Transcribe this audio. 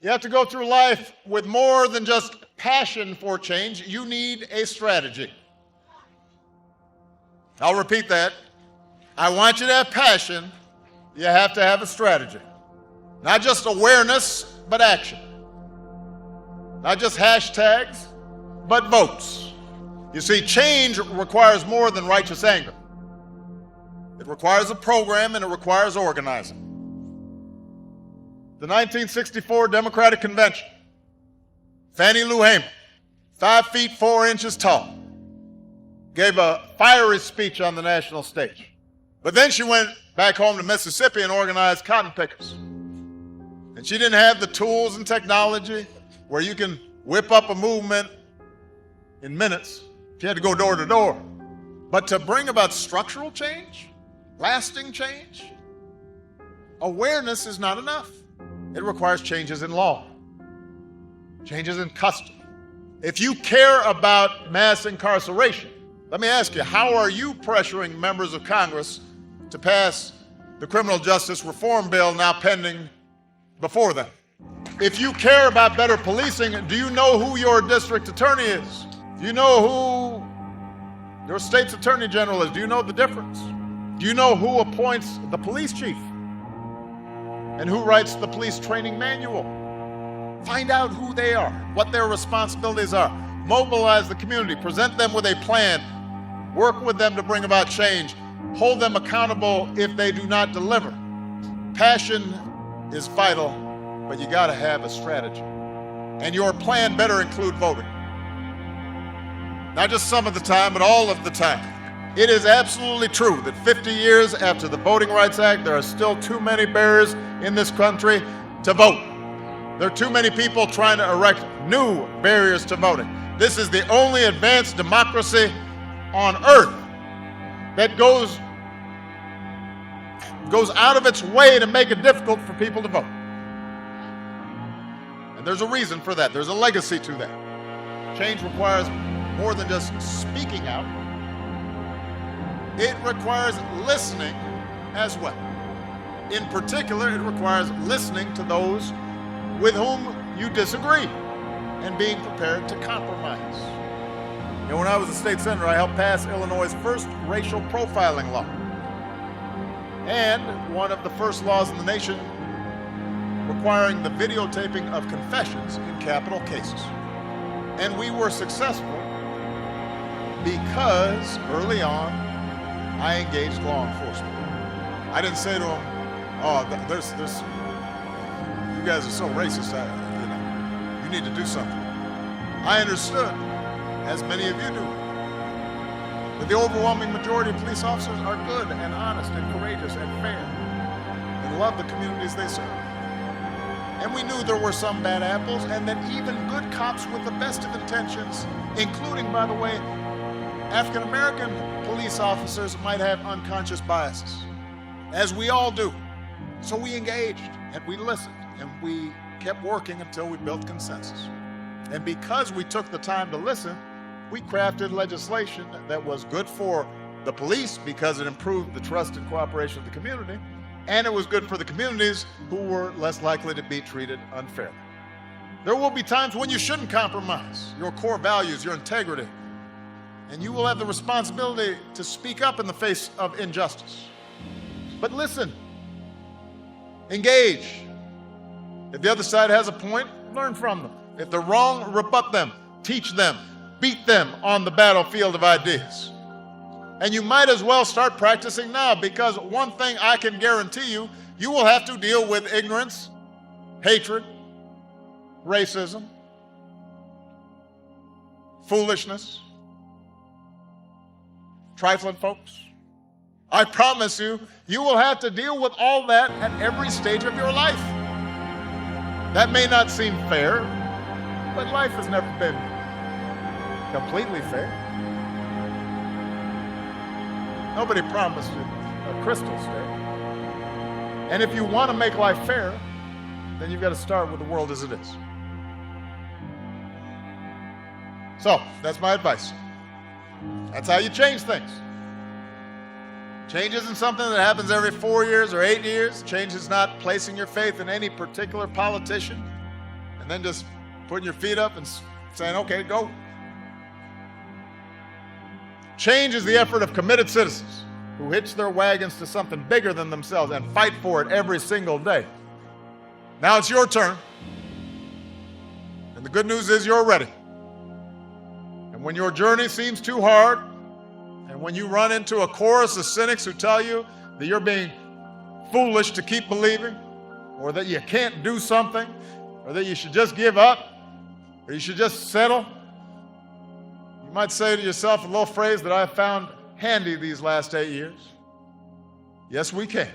You have to go through life with more than just passion for change. You need a strategy. I'll repeat that. I want you to have passion. You have to have a strategy. Not just awareness, but action. Not just hashtags, but votes. You see, change requires more than righteous anger. It requires a program and it requires organizing. The 1964 Democratic Convention, Fannie Lou Hamer, 5 feet 4 inches tall, gave a fiery speech on the national stage. But then she went back home to Mississippi and organized cotton pickers. And she didn't have the tools and technology where you can whip up a movement in minutes. She had to go door to door. But to bring about structural change, lasting change, awareness is not enough. It requires changes in law, changes in custom. If you care about mass incarceration, let me ask you, how are you pressuring members of Congress to pass the criminal justice reform bill now pending before them? If you care about better policing, do you know who your district attorney is? Do you know who your state's attorney general is? Do you know the difference? Do you know who appoints the police chief? And who writes the police training manual? Find out who they are, what their responsibilities are. Mobilize the community, present them with a plan, work with them to bring about change, hold them accountable if they do not deliver. Passion is vital, but you gotta have a strategy. And your plan better include voting. Not just some of the time, but all of the time. It is absolutely true that 50 years after the Voting Rights Act, there are still too many barriers in this country to vote. There are too many people trying to erect new barriers to voting. This is the only advanced democracy on earth that goes out of its way to make it difficult for people to vote. And there's a reason for that. There's a legacy to that. Change requires more than just speaking out. It requires listening as well. In particular, it requires listening to those with whom you disagree and being prepared to compromise. You know, when I was a state senator, I helped pass Illinois' first racial profiling law and one of the first laws in the nation requiring the videotaping of confessions in capital cases. And we were successful because early on, I engaged law enforcement. I didn't say to them, "Oh, you guys are so racist. You need to do something." I understood, as many of you do, that the overwhelming majority of police officers are good and honest and courageous and fair and love the communities they serve. And we knew there were some bad apples, and that even good cops with the best of intentions, including, by the way, African American police officers, might have unconscious biases, as we all do. So we engaged and we listened and we kept working until we built consensus. And because we took the time to listen, we crafted legislation that was good for the police because it improved the trust and cooperation of the community, and it was good for the communities who were less likely to be treated unfairly. There will be times when you shouldn't compromise your core values, your integrity, and you will have the responsibility to speak up in the face of injustice. But listen, engage. If the other side has a point, learn from them. If they're wrong, rebut them, teach them, beat them on the battlefield of ideas. And you might as well start practicing now, because one thing I can guarantee you, you will have to deal with ignorance, hatred, racism, foolishness, trifling folks. I promise you, you will have to deal with all that at every stage of your life. That may not seem fair, but life has never been completely fair. Nobody promised you a crystal state. And if you want to make life fair, then you've got to start with the world as it is. So, that's my advice. That's how you change things. Change isn't something that happens every 4 years or 8 years. Change is not placing your faith in any particular politician and then just putting your feet up and saying, okay, go. Change is the effort of committed citizens who hitch their wagons to something bigger than themselves and fight for it every single day. Now it's your turn. And the good news is you're ready. And when your journey seems too hard, and when you run into a chorus of cynics who tell you that you're being foolish to keep believing, or that you can't do something, or that you should just give up, or you should just settle, you might say to yourself a little phrase that I found handy these last 8 years. Yes, we can.